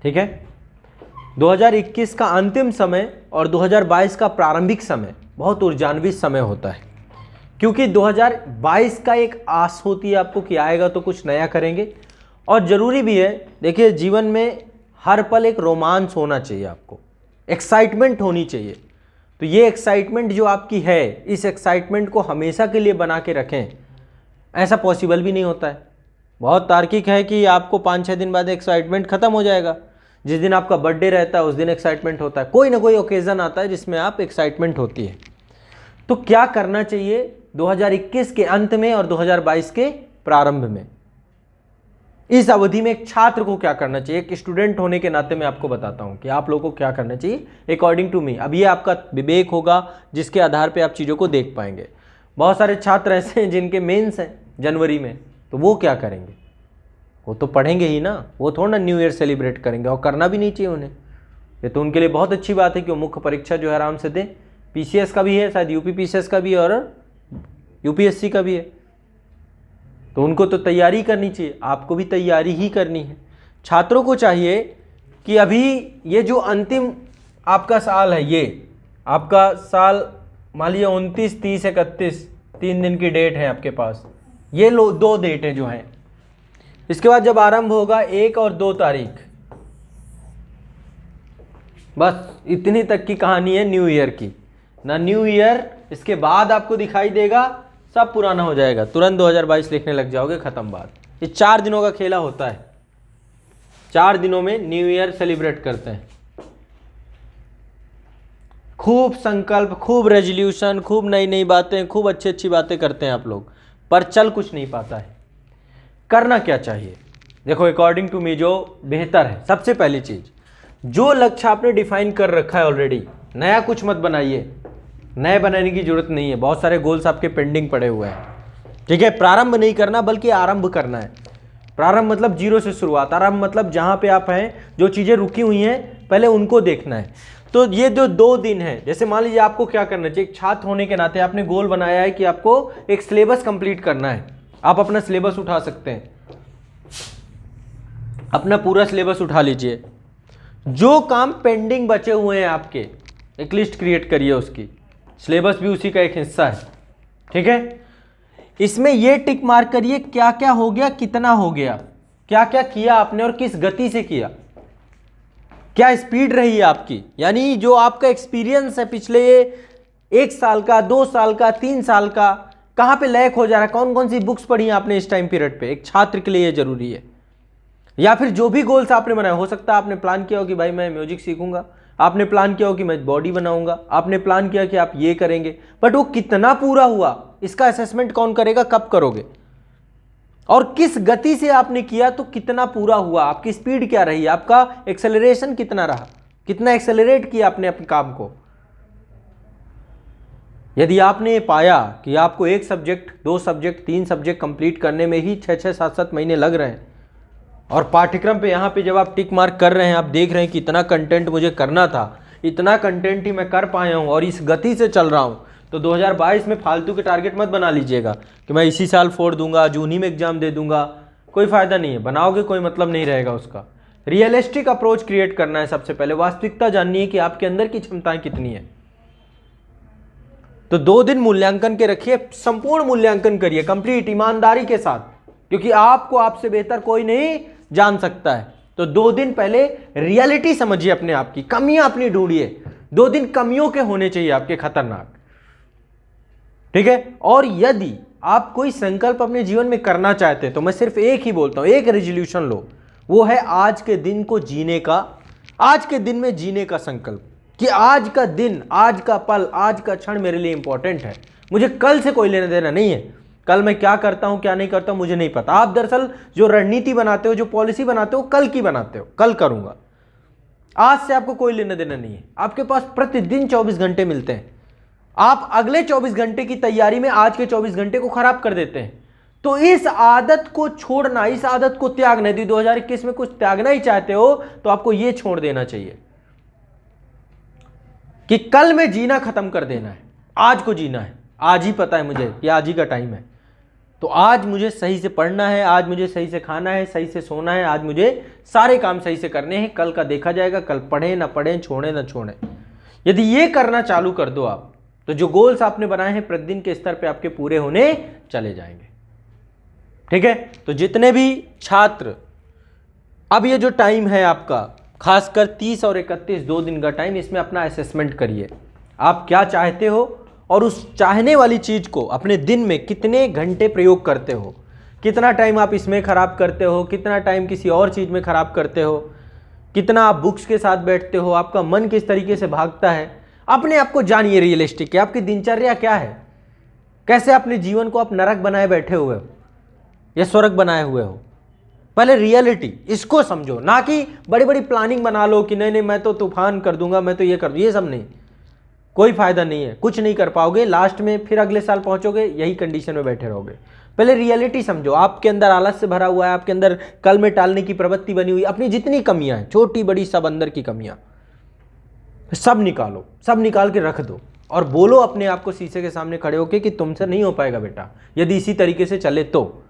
ठीक है। 2021 का अंतिम समय और 2022 का प्रारंभिक समय बहुत ऊर्जान्वित समय होता है, क्योंकि 2022 का एक आस होती है आपको कि आएगा तो कुछ नया करेंगे, और ज़रूरी भी है। देखिए, जीवन में हर पल एक रोमांच होना चाहिए, आपको एक्साइटमेंट होनी चाहिए। तो ये एक्साइटमेंट जो आपकी है, इस एक्साइटमेंट को हमेशा के लिए बना के रखें, ऐसा पॉसिबल भी नहीं होता है। बहुत तार्किक है कि आपको 5-6 दिन बाद एक्साइटमेंट खत्म हो जाएगा। जिस दिन आपका बर्थडे रहता है उस दिन एक्साइटमेंट होता है, कोई ना कोई ओकेज़न आता है जिसमें आप एक्साइटमेंट होती है। तो क्या करना चाहिए 2021 के अंत में और 2022 के प्रारंभ में, इस अवधि में एक छात्र को क्या करना चाहिए? एक स्टूडेंट होने के नाते मैं आपको बताता हूं कि आप लोगों को क्या करना चाहिए अकॉर्डिंग टू मी। अब ये आपका विवेक होगा जिसके आधार पे आप चीज़ों को देख पाएंगे। बहुत सारे छात्र ऐसे हैं जिनके मेंस हैं जनवरी में, तो वो क्या करेंगे? वो तो पढ़ेंगे ही ना, वो थोड़ा ना न्यू ईयर सेलिब्रेट करेंगे, और करना भी नहीं चाहिए उन्हें। ये तो उनके लिए बहुत अच्छी बात है कि वो मुख्य परीक्षा जो है आराम से दें। पीसीएस का भी है, शायद यूपी पीसीएस का भी है, और यूपीएससी का भी है, तो उनको तो तैयारी करनी चाहिए। आपको भी तैयारी ही करनी है। छात्रों को चाहिए कि अभी ये जो अंतिम आपका साल है, ये आपका साल मान लीजिए 29, 30, 31 3 दिन की डेट है आपके पास। ये 2 डेटें जो हैं, इसके बाद जब आरंभ होगा 1 और 2 तारीख, बस इतनी तक की कहानी है न्यू ईयर की। ना न्यू ईयर इसके बाद आपको दिखाई देगा, सब पुराना हो जाएगा, तुरंत 2022 लिखने लग जाओगे, खत्म बात। ये 4 दिनों का खेला होता है, 4 दिनों में न्यू ईयर सेलिब्रेट करते हैं। खूब संकल्प, खूब रेजोल्यूशन, खूब नई नई बातें, खूब अच्छी अच्छी बातें करते हैं आप लोग, पर चल कुछ नहीं पाता है। करना क्या चाहिए? देखो, अकॉर्डिंग टू मी जो बेहतर है, सबसे पहली चीज, जो लक्ष्य आपने डिफाइन कर रखा है ऑलरेडी, नया कुछ मत बनाइए, नए बनाने की जरूरत नहीं है। बहुत सारे गोल्स आपके पेंडिंग पड़े हुए हैं, ठीक है। प्रारंभ नहीं करना बल्कि आरंभ करना है। प्रारंभ मतलब जीरो से शुरुआत, आरंभ मतलब जहां पे आप हैं, जो चीजें रुकी हुई हैं पहले उनको देखना है। तो ये जो 2 दिन है, जैसे मान लीजिए आपको क्या करना चाहिए, एक छात्र होने के नाते आपने गोल बनाया है कि आपको एक सिलेबस कंप्लीट करना है। आप अपना सिलेबस उठा सकते हैं, अपना पूरा सिलेबस उठा लीजिए। जो काम पेंडिंग बचे हुए हैं आपके, एक लिस्ट क्रिएट करिए उसकी, सिलेबस भी उसी का एक हिस्सा है, ठीक है। इसमें ये टिक मार्क करिए क्या क्या हो गया, कितना हो गया, क्या क्या किया आपने और किस गति से किया, क्या स्पीड रही है आपकी। यानी जो आपका एक्सपीरियंस है पिछले 1 साल का, 2 साल का, 3 साल का, कहां पे लैक हो जा रहा है, कौन कौन सी बुक्स पढ़ी आपने इस टाइम पीरियड पे, एक छात्र के लिए ये जरूरी है। या फिर जो भी गोल्स आपने बनाया, हो सकता है आपने प्लान किया हो कि भाई मैं म्यूजिक सीखूंगा, आपने प्लान किया हो कि मैं बॉडी बनाऊंगा, आपने प्लान किया कि आप ये करेंगे, बट वो कितना पूरा हुआ इसका असेसमेंट कौन करेगा, कब करोगे, और किस गति से आपने किया, तो कितना पूरा हुआ, आपकी स्पीड क्या रही, आपका एक्सेलरेशन कितना रहा, कितना एक्सेलरेट किया आपने अपने काम को। यदि आपने पाया कि आपको 1 सब्जेक्ट, 2 सब्जेक्ट, 3 सब्जेक्ट कंप्लीट करने में ही 6-6, 7-7 महीने लग रहे हैं, और पाठ्यक्रम पे यहाँ पे जब आप टिक मार्क कर रहे हैं, आप देख रहे हैं कि इतना कंटेंट मुझे करना था, इतना कंटेंट ही मैं कर पाया हूँ और इस गति से चल रहा हूँ, तो 2022 में फालतू के टारगेट मत बना लीजिएगा कि मैं इसी साल फोड़ दूंगा, जून ही में एग्जाम दे दूंगा। कोई फायदा नहीं है, बनाओगे कोई मतलब नहीं रहेगा उसका। रियलिस्टिक अप्रोच क्रिएट करना है। सबसे पहले वास्तविकता जाननी है कि आपके अंदर की क्षमताएं कितनी है। तो 2 दिन मूल्यांकन के रखिए, संपूर्ण मूल्यांकन करिए कंप्लीट ईमानदारी के साथ, क्योंकि आपको आपसे बेहतर कोई नहीं जान सकता है। तो 2 दिन पहले रियलिटी समझिए अपने आप की, कमियां अपनी ढूंढिए। 2 दिन कमियों के होने चाहिए आपके, खतरनाक, ठीक है। और यदि आप कोई संकल्प अपने जीवन में करना चाहते हैं तो मैं सिर्फ एक ही बोलता हूं, एक रेजोल्यूशन लो, वो है आज के दिन को जीने का, आज के दिन में जीने का संकल्प, कि आज का दिन, आज का पल, आज का क्षण मेरे लिए इंपॉर्टेंट है। मुझे कल से कोई लेना देना नहीं है, कल मैं क्या करता हूं क्या नहीं करता हूं मुझे नहीं पता। आप दरअसल जो रणनीति बनाते हो, जो पॉलिसी बनाते हो, कल की बनाते हो, कल करूंगा। आज से आपको कोई लेना देना नहीं है। आपके पास प्रतिदिन 24 घंटे मिलते हैं, आप अगले 24 घंटे की तैयारी में आज के 24 घंटे को खराब कर देते हैं। तो इस आदत को छोड़ना, इस आदत को त्यागना, यदि 2021 में कुछ त्यागना ही चाहते हो तो आपको यह छोड़ देना चाहिए कि कल में जीना खत्म कर देना है, आज को जीना है। आज ही पता है मुझे कि आज ही का टाइम है, तो आज मुझे सही से पढ़ना है, आज मुझे सही से खाना है, सही से सोना है, आज मुझे सारे काम सही से करने हैं, कल का देखा जाएगा, कल पढ़े ना पढ़े, छोड़े ना छोड़े। यदि ये करना चालू कर दो आप, तो जो गोल्स आपने बनाए हैं प्रतिदिन के स्तर पे आपके पूरे होने चले जाएंगे। ठीक है, तो जितने भी छात्र, अब ये जो टाइम है आपका, खासकर 30 और 31 2 दिन का टाइम, इसमें अपना असेसमेंट करिए। आप क्या चाहते हो और उस चाहने वाली चीज को अपने दिन में कितने घंटे प्रयोग करते हो, कितना टाइम आप इसमें खराब करते हो, कितना टाइम किसी और चीज में खराब करते हो, कितना आप बुक्स के साथ बैठते हो, आपका मन किस तरीके से भागता है। अपने आप को जानिए रियलिस्टिक है, आपकी दिनचर्या क्या है, कैसे अपने जीवन को आप नरक बनाए बैठे हुए हो या स्वर्ग बनाए हुए हो। पहले रियलिटी इसको समझो, ना कि बड़ी बड़ी प्लानिंग बना लो कि नहीं नहीं मैं तो तूफान कर दूंगा, मैं तो ये कर दूँ, ये सब नहीं, कोई फायदा नहीं है, कुछ नहीं कर पाओगे, लास्ट में फिर अगले साल पहुंचोगे यही कंडीशन में बैठे रहोगे। पहले रियलिटी समझो, आपके अंदर आलस से भरा हुआ है, आपके अंदर कल में टालने की प्रवृत्ति बनी हुई, अपनी जितनी कमियां हैं, छोटी बड़ी सब अंदर की कमियां, सब निकालो, सब निकाल के रख दो और बोलो अपने आप को शीशे के सामने खड़े होके कि तुमसे नहीं हो पाएगा बेटा, यदि इसी तरीके से चले तो।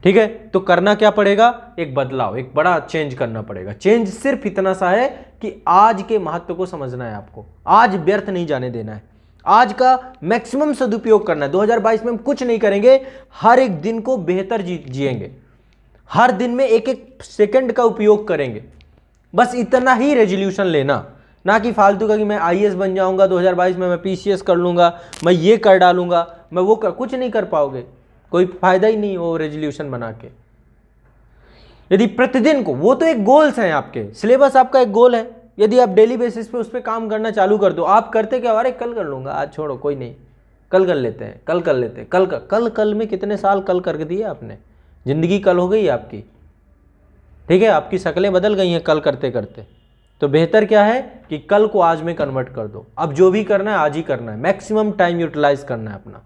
ठीक है, तो करना क्या पड़ेगा, एक बदलाव, एक बड़ा चेंज करना पड़ेगा। चेंज सिर्फ इतना सा है कि आज के महत्व को समझना है आपको, आज व्यर्थ नहीं जाने देना है, आज का मैक्सिमम सदुपयोग करना है। 2022 में हम कुछ नहीं करेंगे, हर एक दिन को बेहतर जिएंगे, हर दिन में एक एक सेकंड का उपयोग करेंगे, बस इतना ही रेजोल्यूशन लेना, ना कि फालतू का कि मैं आईएएस बन जाऊंगा 2022 में, मैं पीसीएस कर लूंगा, मैं ये कर डालूंगा, मैं वो कर, कुछ नहीं कर पाओगे, कोई फायदा ही नहीं वो रेजोल्यूशन बना के। यदि प्रतिदिन को, वो तो एक गोल्स हैं आपके, सिलेबस आपका एक गोल है, यदि आप डेली बेसिस पे उस पर काम करना चालू कर दो, आप करते क्या, अरे कल कर लूंगा, आज छोड़ो कोई नहीं, कल कर लेते हैं, कल कर लेते हैं, कल में कितने साल कल कर दिए आपने, जिंदगी कल हो गई आपकी। ठीक है, आपकी शक्लें बदल गई हैं कल करते करते। तो बेहतर क्या है कि कल को आज में कन्वर्ट कर दो, अब जो भी करना है आज ही करना है, मैक्सिमम टाइम यूटिलाइज करना है अपना,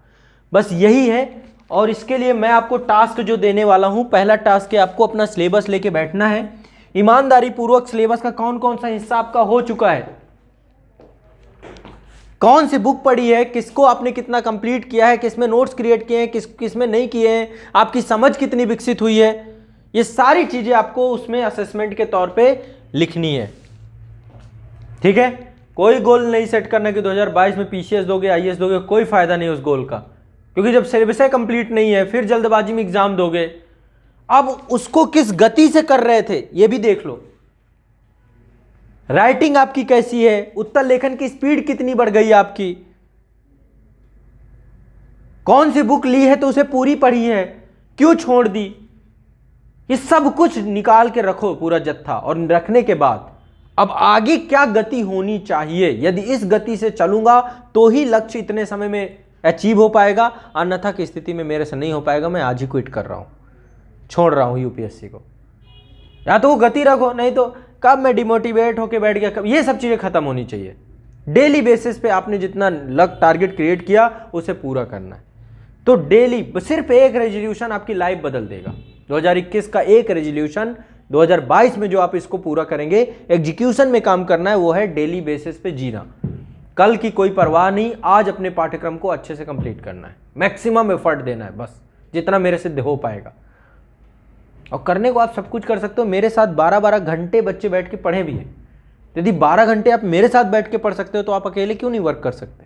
बस यही है। और इसके लिए मैं आपको टास्क जो देने वाला हूं, पहला टास्क है आपको अपना सिलेबस लेके बैठना है, ईमानदारी पूर्वक सिलेबस का कौन कौन सा हिस्सा आपका हो चुका है, कौन सी बुक पढ़ी है, किसको आपने कितना कंप्लीट किया है, किसमें नोट्स क्रिएट किए हैं, किसमें नहीं किए हैं, आपकी समझ कितनी विकसित हुई है, ये सारी चीजें आपको उसमें असेसमेंट के तौर पे लिखनी है। ठीक है, कोई गोल नहीं सेट करना कि 2022 में पीसीएस दोगे, आईएएस दोगे, कोई फायदा नहीं उस गोल का, क्योंकि जब सिलेबस कंप्लीट नहीं है फिर जल्दबाजी में एग्जाम दोगे। अब उसको किस गति से कर रहे थे ये भी देख लो, राइटिंग आपकी कैसी है, उत्तर लेखन की स्पीड कितनी बढ़ गई आपकी, कौन सी बुक ली है तो उसे पूरी पढ़ी है, क्यों छोड़ दी, ये सब कुछ निकाल के रखो पूरा जत्था। और रखने के बाद अब आगे क्या गति होनी चाहिए, यदि इस गति से चलूंगा तो ही लक्ष्य इतने समय में अचीव हो पाएगा, अन्यथा की स्थिति में मेरे से नहीं हो पाएगा, मैं आज ही क्विट कर रहा हूं, छोड़ रहा हूं यूपीएससी को। या तो वो गति रखो, नहीं तो कब मैं डिमोटिवेट होके बैठ गया, कब, ये सब चीजें खत्म होनी चाहिए। डेली बेसिस पे आपने जितना टारगेट क्रिएट किया उसे पूरा करना है। तो डेली सिर्फ एक रेजोल्यूशन आपकी लाइफ बदल देगा। 2021 का एक रेजोल्यूशन 2022 में जो आप इसको पूरा करेंगे, एग्जीक्यूशन में काम करना है, वो है डेली बेसिस पे जीना, कल की कोई परवाह नहीं, आज अपने पाठ्यक्रम को अच्छे से कंप्लीट करना है, मैक्सिमम एफर्ट देना है, बस जितना मेरे से हो पाएगा। और करने को आप सब कुछ कर सकते हो। मेरे साथ 12-12 घंटे बच्चे बैठ के पढ़े भी हैं। यदि 12 घंटे आप मेरे साथ बैठ के पढ़ सकते हो तो आप अकेले क्यों नहीं वर्क कर सकते,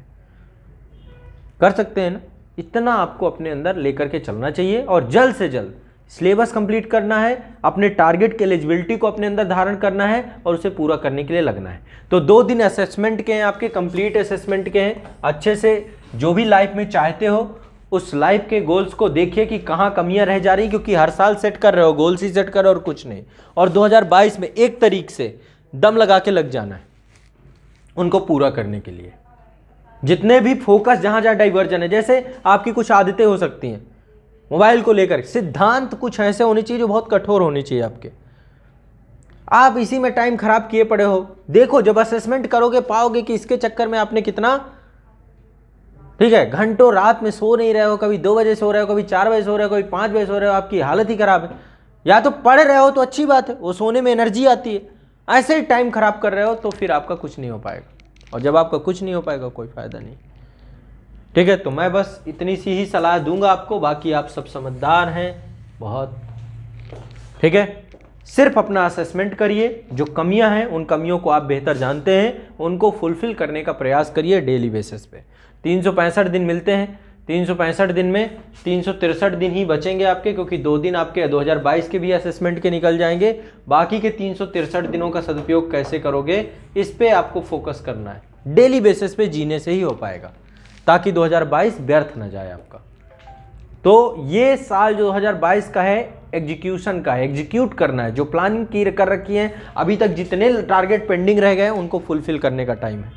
कर सकते हैं ना। इतना आपको अपने अंदर लेकर के चलना चाहिए और जल्द से जल्द सिलेबस कंप्लीट करना है, अपने टारगेट के एलिजिबिलिटी को अपने अंदर धारण करना है और उसे पूरा करने के लिए लगना है। तो 2 दिन असेसमेंट के हैं, आपके कंप्लीट असेसमेंट के हैं। अच्छे से जो भी लाइफ में चाहते हो उस लाइफ के गोल्स को देखिए कि कहाँ कमियां रह जा रही, क्योंकि हर साल सेट कर रहे हो, गोल्स ही सेट कर रहे हो और कुछ नहीं। और 2022 में एक तरीक से दम लगा के लग जाना है उनको पूरा करने के लिए। जितने भी फोकस जहां जहां डाइवर्जन है, जैसे आपकी कुछ आदतें हो सकती हैं मोबाइल को लेकर, सिद्धांत कुछ ऐसे होने चाहिए जो बहुत कठोर होने चाहिए आपके। आप इसी में टाइम खराब किए पड़े हो। देखो जब असेसमेंट करोगे पाओगे कि इसके चक्कर में आपने कितना, ठीक है, घंटों रात में सो नहीं रहे हो, कभी 2 बजे सो रहे हो, कभी 4 बजे सो रहे हो, कभी 5 बजे सो रहे हो, आपकी हालत ही खराब है। या तो पढ़ रहे हो तो अच्छी बात है, वो सोने में एनर्जी आती है, ऐसे ही टाइम खराब कर रहे हो तो फिर आपका कुछ नहीं हो पाएगा। और जब आपका कुछ नहीं हो पाएगा कोई फायदा नहीं। ठीक है, तो मैं बस इतनी सी ही सलाह दूंगा आपको, बाकी आप सब समझदार हैं बहुत। ठीक है, सिर्फ अपना असेसमेंट करिए, जो कमियां हैं उन कमियों को आप बेहतर जानते हैं, उनको फुलफिल करने का प्रयास करिए डेली बेसिस पे। 365 दिन मिलते हैं, 365 दिन में 363 दिन ही बचेंगे आपके, क्योंकि 2 दिन आपके 2022 के भी असेसमेंट के निकल जाएंगे। बाकी के 363 दिनों का सदुपयोग कैसे करोगे, इस पे आपको फोकस करना है। डेली बेसिस पे जीने से ही हो पाएगा, ताकि 2022 व्यर्थ न जाए आपका। तो ये साल जो 2022 का है एग्जीक्यूशन का है, एग्जीक्यूट करना है। जो प्लानिंग की कर रखी है, अभी तक जितने टारगेट पेंडिंग रह गए हैं उनको फुलफिल करने का टाइम है।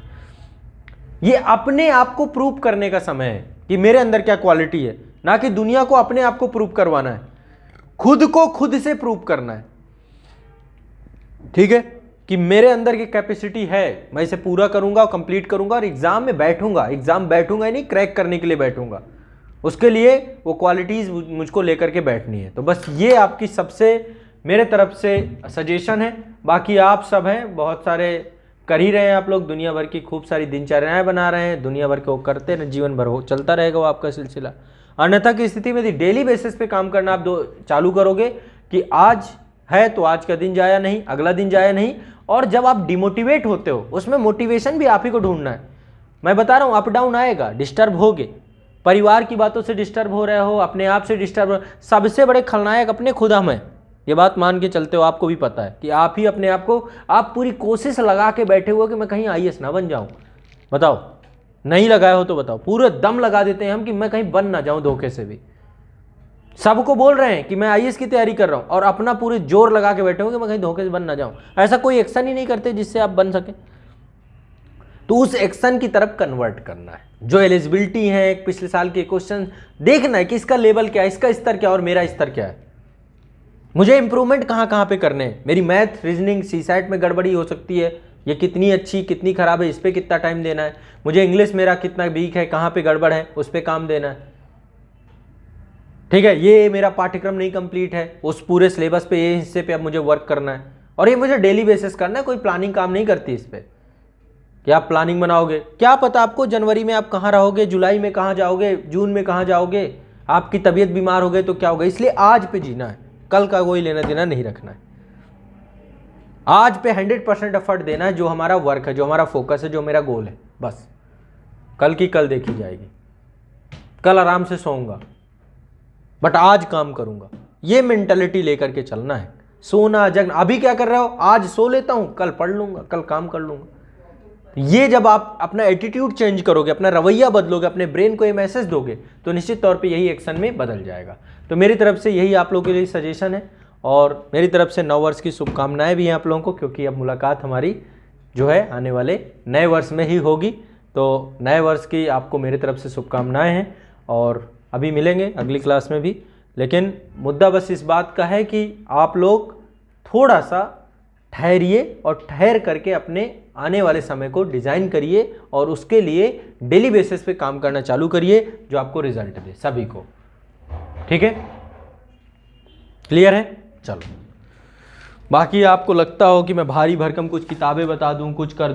ये अपने आप को प्रूव करने का समय है कि मेरे अंदर क्या क्वालिटी है, ना कि दुनिया को अपने आप को प्रूव करवाना है, खुद को खुद से प्रूव करना है। ठीक है, कि मेरे अंदर की कैपेसिटी है, मैं इसे पूरा करूंगा और कंप्लीट करूंगा और एग्जाम में बैठूंगा। एग्जाम बैठूंगा ही नहीं, क्रैक करने के लिए बैठूंगा। उसके लिए वो क्वालिटीज मुझको लेकर के बैठनी है। तो बस ये आपकी सबसे मेरे तरफ से सजेशन है। बाकी आप सब हैं, बहुत सारे कर ही रहे हैं आप लोग, दुनिया भर की खूब सारी दिनचर्याएं बना रहे हैं, दुनिया भर के वो करते हैं, जीवन भर हो चलता रहेगा वो आपका सिलसिला। अन्यथा की स्थिति में यदि डेली बेसिस पे काम करना आप चालू करोगे कि आज है तो आज का दिन जाया नहीं, अगला दिन जाया नहीं, और जब आप डिमोटिवेट होते हो उसमें मोटिवेशन भी आप ही को ढूंढना है। मैं बता रहा हूँ, अप डाउन आएगा, डिस्टर्ब होगे, परिवार की बातों से डिस्टर्ब हो रहे हो, अपने आप से डिस्टर्ब हो। सबसे बड़े खलनायक अपने खुद हम हैं, ये बात मान के चलते हो। आपको भी पता है कि आप ही अपने आप को, आप पूरी कोशिश लगा के बैठे हुए कि मैं कहीं IAS ना बन जाऊं। बताओ, नहीं लगाए हो तो बताओ। पूरे दम लगा देते हैं हम कि मैं कहीं बन ना जाऊं धोखे से भी। सबको बोल रहे हैं कि मैं IAS की तैयारी कर रहा हूं और अपना पूरे जोर लगा के बैठे हो कि मैं कहीं धोखे से बन ना जाऊं। ऐसा कोई एक्शन ही नहीं करते जिससे आप बन सके। तो उस एक्शन की तरफ कन्वर्ट करना है। जो एलिजिबिलिटी है, पिछले साल के क्वेश्चन देखना है कि इसका लेवल क्या है, इसका स्तर क्या और मेरा स्तर क्या है, मुझे इंप्रूवमेंट कहाँ कहाँ पे करने हैं। मेरी मैथ रीजनिंग CSAT में गड़बड़ी हो सकती है, ये कितनी अच्छी कितनी खराब है, इस पर कितना टाइम देना है। मुझे इंग्लिश मेरा कितना वीक है, कहाँ पे गड़बड़ है, उस पर काम देना है। ठीक है, ये मेरा पाठ्यक्रम नहीं कंप्लीट है, उस पूरे सिलेबस पे ये हिस्से पे अब मुझे वर्क करना है, और ये मुझे डेली बेसिस करना है। कोई प्लानिंग काम नहीं करती इस पर कि आप प्लानिंग बनाओगे, क्या पता आपको जनवरी में आप कहाँ रहोगे, जुलाई में कहाँ जाओगे, जून में कहाँ जाओगे, आपकी तबीयत बीमार हो गई तो क्या होगा। इसलिए आज पे जीना है, कल का कोई लेना देना नहीं रखना है। आज पे 100% एफर्ट देना है, जो हमारा वर्क है, जो हमारा फोकस है, जो मेरा गोल है। बस कल की कल देखी जाएगी, कल आराम से सोऊंगा बट आज काम करूंगा। ये मेंटालिटी लेकर के चलना है। सोना जगना, अभी क्या कर रहे हो, आज सो लेता हूं, कल पढ़ लूंगा, कल काम कर लूंगा। ये जब आप अपना एटीट्यूड चेंज करोगे, अपना रवैया बदलोगे, अपने ब्रेन को ये मैसेज दोगे, तो निश्चित तौर पे यही एक्शन में बदल जाएगा। तो मेरी तरफ से यही आप लोगों के लिए सजेशन है, और मेरी तरफ से नव वर्ष की शुभकामनाएं भी हैं आप लोगों को, क्योंकि अब मुलाकात हमारी जो है आने वाले नए वर्ष में ही होगी। तो नए वर्ष की आपको मेरी तरफ से शुभकामनाएं हैं, और अभी मिलेंगे अगली क्लास में भी। लेकिन मुद्दा बस इस बात का है कि आप लोग थोड़ा सा ठहरिए और ठहर करके अपने आने वाले समय को डिज़ाइन करिए, और उसके लिए डेली बेसिस पे काम करना चालू करिए, जो आपको रिजल्ट दे सभी को। ठीक है, क्लियर है? चलो, बाकी आपको लगता हो कि मैं भारी भरकम कुछ किताबें बता दूं, कुछ कर दूं,